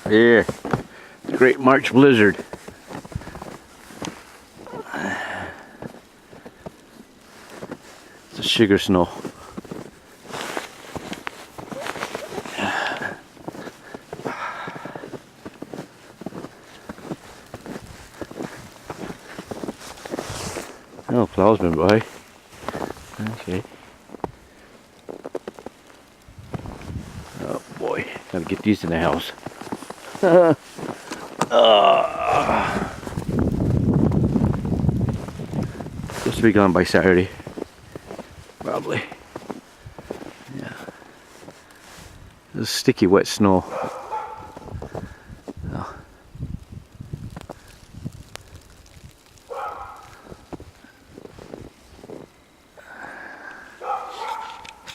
Yeah, great March blizzard. It's a sugar snow. Oh, plough's been by. Okay. Oh boy, gotta get these in the house. Supposed to be gone by Saturday. Probably. Yeah. This sticky wet snow.